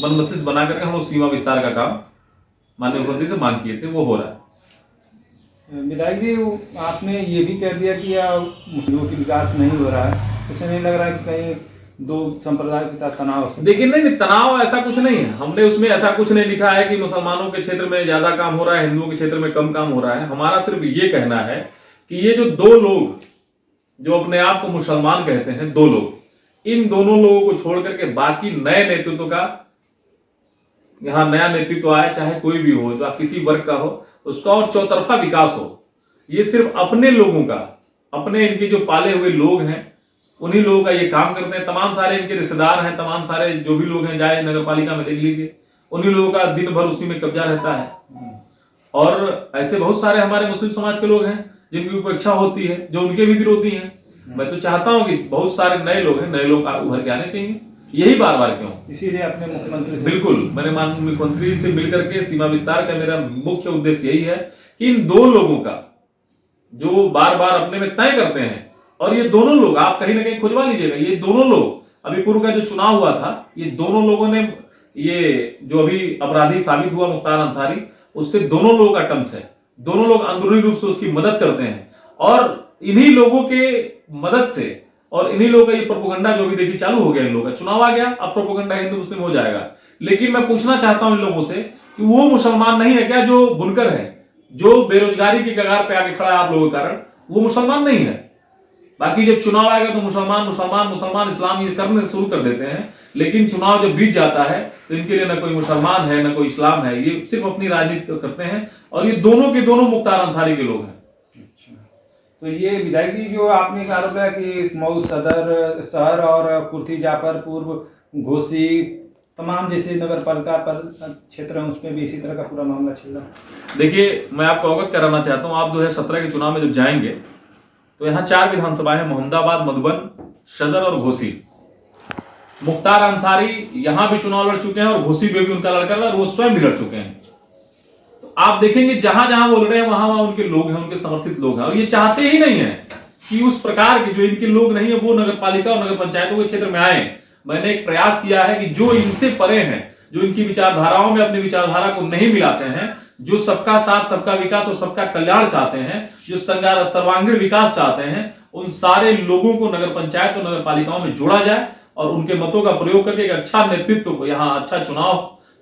बनबत्तीस बना करके हम लोग सीमा विस्तार का काम माननीय मुख्यमंत्री से मांग किए थे, वो हो रहा है। विधायक जी, आपने ये भी कह दिया कि मुस्लिमों की विकास नहीं हो रहा है, इससे नहीं लग रहा है कि कहीं दो संप्रदाय के तनाव से? देखिए नहीं, तनाव ऐसा कुछ नहीं है। हमने उसमें ऐसा कुछ नहीं लिखा है कि मुसलमानों के क्षेत्र में ज्यादा काम हो रहा है, हिंदुओं के क्षेत्र में कम काम हो रहा है। हमारा सिर्फ ये कहना है कि ये जो दो लोग जो अपने आप को मुसलमान कहते हैं, दो लोग, इन दोनों लोगों को छोड़ करके बाकी नए नेतृत्व का यहाँ नया नेतृत्व आए, चाहे कोई भी हो, जो किसी वर्ग का हो, उसका और चौतरफा विकास हो। ये सिर्फ अपने लोगों का, अपने इनके जो पाले हुए लोग हैं उन्हीं लोगों का ये काम करते हैं। तमाम सारे इनके रिश्तेदार हैं, तमाम सारे जो भी लोग हैं, जाए नगर पालिका में देख लीजिए, उन्हीं लोगों का दिन भर उसी में कब्जा रहता है। और ऐसे बहुत सारे हमारे मुस्लिम समाज के लोग हैं जिनकी उपेक्षा होती है, जो उनके भी विरोधी हैं। मैं तो चाहता हूं कि बहुत सारे नए लोग हैं, नए लोग उभर के आने चाहिए। यही बार बार क्यों? इसीलिए अपने मुख्यमंत्री से, बिल्कुल, मैंने माननीय मुख्यमंत्री से मिलकर के सीमा विस्तार का मेरा मुख्य उद्देश्य यही है कि इन दो लोगों का जो बार बार अपने में तय करते हैं, और ये दोनों लोग आप कहीं ना कहीं खुजवा लीजिएगा, ये दोनों लोग, अभी पूर्व का जो चुनाव हुआ था, ये दोनों लोगों ने, ये जो अभी अपराधी साबित हुआ मुख्तार अंसारी, उससे दोनों लोगों का टर्म्स है। दोनों लोग अंदरूनी रूप से उसकी मदद करते हैं, और इन्हीं लोगों के मदद से और इन्हीं लोगों का ये प्रोपोगंडा जो भी देखिए चालू हो गया, इन लोगों का चुनाव आ गया, अब प्रोपोगंडा हिंदू मुस्लिम हो जाएगा। लेकिन मैं पूछना चाहता हूं इन लोगों से कि वो मुसलमान नहीं है क्या जो बुनकर है, जो बेरोजगारी की कगार पे आके खड़ा है आप लोगों के कारण? वो मुसलमान नहीं है। बाकी जब चुनाव आएगा तो मुसलमान मुसलमान मुसलमान इस्लाम ये करने शुरू कर देते हैं, लेकिन चुनाव जब बीत जाता है तो इनके लिए न कोई मुसलमान है, न कोई इस्लाम है, ये सिर्फ अपनी राजनीति करते हैं। और ये दोनों के दोनों मुख्तार अंसारी के लोग हैं। तो ये विधायक जी, जो आपने एक आरोप है कि मऊ सदर शहर और कुर्थी जापर पूर्व घोसी तमाम जैसे नगर पालिका पर क्षेत्र है, उसमें भी इसी तरह का पूरा मामला चल रहा है। देखिए, मैं आपको अवगत कराना चाहता हूं, आप 2017 के चुनाव में जब जाएंगे तो यहाँ 4 विधानसभाएं हैं, मोहम्मदाबाद, मधुबन, सदर और घोसी। मुख्तार अंसारी यहाँ भी चुनाव लड़ चुके हैं और घोसी में भी उनका लड़का लड़ा, और वो स्वयं भी लड़ चुके हैं। तो आप देखेंगे जहां जहां वो लड़े हैं वहां वहां उनके लोग हैं, उनके समर्थित लोग हैं। और ये चाहते ही नहीं है कि उस प्रकार के जो इनके लोग नहीं है वो नगर पालिका और नगर पंचायतों के क्षेत्र में आए। मैंने एक प्रयास किया है कि जो इनसे परे हैं, जो इनकी विचारधाराओं में अपनी विचारधारा को नहीं मिलाते हैं, जो सबका साथ, सबका विकास और सबका कल्याण चाहते हैं, जो सर्वांगीण विकास चाहते हैं, उन सारे लोगों को नगर पंचायत और नगर पालिकाओं में जोड़ा जाए और उनके मतों का प्रयोग करके एक अच्छा नेतृत्व, यहाँ अच्छा चुनाव,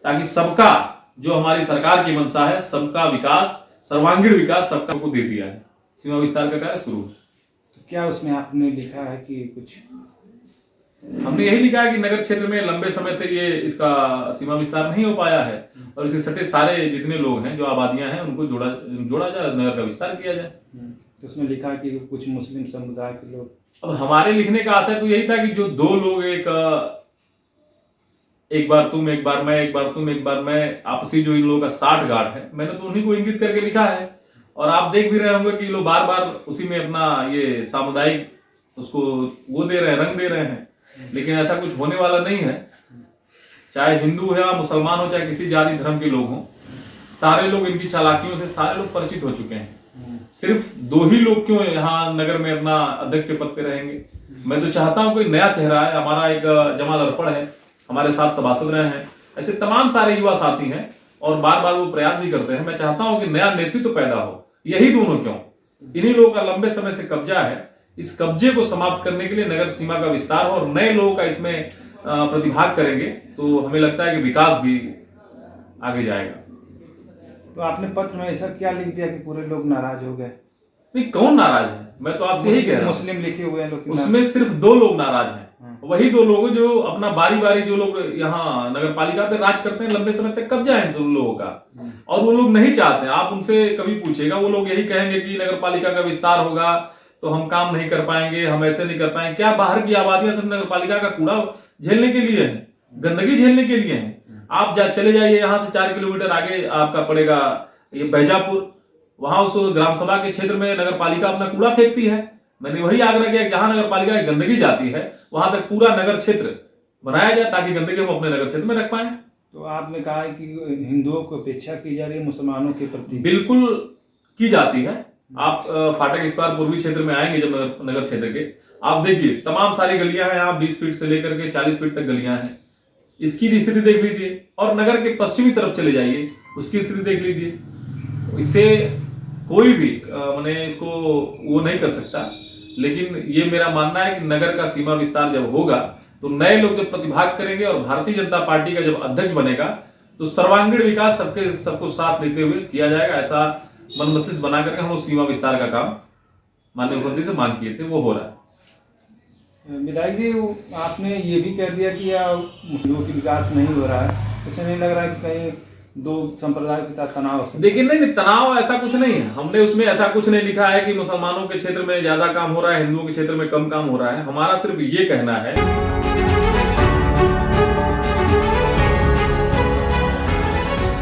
ताकि सबका, जो हमारी सरकार की मंशा है, सबका विकास, सर्वांगीण विकास सबका को दे दिया है। सीमा विस्तार का कार्य शुरू। तो क्या उसमें आपने लिखा है कि कुछ? हमने यही लिखा है कि नगर क्षेत्र में लंबे समय से ये इसका सीमा विस्तार नहीं हो पाया है, और इसके सटे सारे जितने लोग हैं, जो आबादियां हैं, उनको जोड़ा जाए, नगर का विस्तार किया जाए। तो उसमें लिखा है कि कुछ मुस्लिम समुदाय के लोग। अब हमारे लिखने का आशय तो यही था कि जो दो लोग एक बार तुम एक बार मैं, एक बार तुम एक बार मैं, आपसी जो इन लोगों का साठ गांठ है, मैंने तो उन्हीं को इंगित करके लिखा है। और आप देख भी रहे होंगे कि लोग बार बार उसी में अपना ये सामुदायिक उसको वो दे रहे हैं, रंग दे रहे हैं। लेकिन ऐसा कुछ होने वाला नहीं है। चाहे हिंदू है, मुसलमान हो, चाहे किसी जाति धर्म के लोग हों, सारे लोग इनकी चालाकियों से सारे लोग परिचित हो चुके हैं। सिर्फ दो ही लोग क्यों यहाँ नगर में अपना अध्यक्ष के पद पे रहेंगे? मैं तो चाहता हूँ कोई नया चेहरा है। हमारा एक जमाल अरपड़ है, हमारे साथ सभासद रहे हैं, ऐसे तमाम सारे युवा साथी हैं और बार बार वो प्रयास भी करते हैं। मैं चाहता हूं कि नया नेतृत्व पैदा हो। यही दोनों क्यों, इन्हीं लोगों का लंबे समय से कब्जा है। इस कब्जे को समाप्त करने के लिए नगर सीमा का विस्तार हो और नए लोगों का इसमें प्रतिभाग करेंगे तो हमें लगता है कि विकास भी आगे जाएगा। तो आपने पत्र में ऐसा क्या लिख दिया कि पूरे लोग नाराज हो गए? नहीं, कौन नाराज है? मैं तो आपसे यही कह रहा हूं, मुस्लिम लिखे हुए हैं लोग। उसमें सिर्फ 2 लोग नाराज हैं। वही 2 लोग जो अपना बारी बारी, जो लोग यहाँ नगर पालिका पे राज करते हैं, लंबे समय तक कब्जा है उन लोगों का, और वो लोग नहीं चाहते। आप उनसे कभी पूछेगा, वो लोग यही कहेंगे कि नगर पालिका का विस्तार होगा तो हम काम नहीं कर पाएंगे, हम ऐसे नहीं कर पाएंगे। क्या बाहर की आबादियां सब नगर पालिका का कूड़ा झेलने के लिए है, गंदगी झेलने के लिए है? आप चले जाइए, यहाँ से 4 किलोमीटर आगे आपका पड़ेगा ये बैजापुर, वहां उस ग्राम सभा के क्षेत्र में नगर पालिका अपना कूड़ा फेंकती है। मैंने वही आग्रह किया कि जहां नगर पालिका की गंदगी जाती है वहां तक पूरा नगर क्षेत्र बनाया जाए ताकि गंदगी हम अपने नगर क्षेत्र में रख पाए। तो आपने कहा है कि हिंदुओं को अपेक्षा की जा रही है मुसलमानों के प्रति। बिल्कुल की जाती है। आप फाटक इस बार पूर्वी क्षेत्र में आएंगे जब नगर क्षेत्र के, आप देखिए तमाम सारी गलियां हैं यहाँ, 20 फीट से लेकर के 40 फीट तक गलियां हैं। इसकी स्थिति देख लीजिए, और नगर के पश्चिमी तरफ चले जाइए, उसकी स्थिति देख लीजिए। इसे कोई भी मैंने इसको वो नहीं कर सकता, लेकिन ये मेरा मानना है कि नगर का सीमा विस्तार जब होगा तो नए लोग जब प्रतिभाग करेंगे और भारतीय जनता पार्टी का जब अध्यक्ष बनेगा तो सर्वांगीण विकास सबको साथ लेते हुए किया जाएगा। ऐसा मन मस्तिष्क बना करके हम उस सीमा विस्तार का काम माननीय मुख्यमंत्री से मांग किए थे, वो हो रहा है। विधायक जी, आपने ये भी कह दिया कि मुस्लिमों की विकास नहीं हो रहा है, इससे नहीं लग रहा है कि कहीं दो संप्रदाय के साथ तनाव से? देखिए नहीं, तनाव ऐसा कुछ नहीं है। हमने उसमें ऐसा कुछ नहीं लिखा है कि मुसलमानों के क्षेत्र में ज्यादा काम हो रहा है, हिंदुओं के क्षेत्र में कम काम हो रहा है। हमारा सिर्फ ये कहना है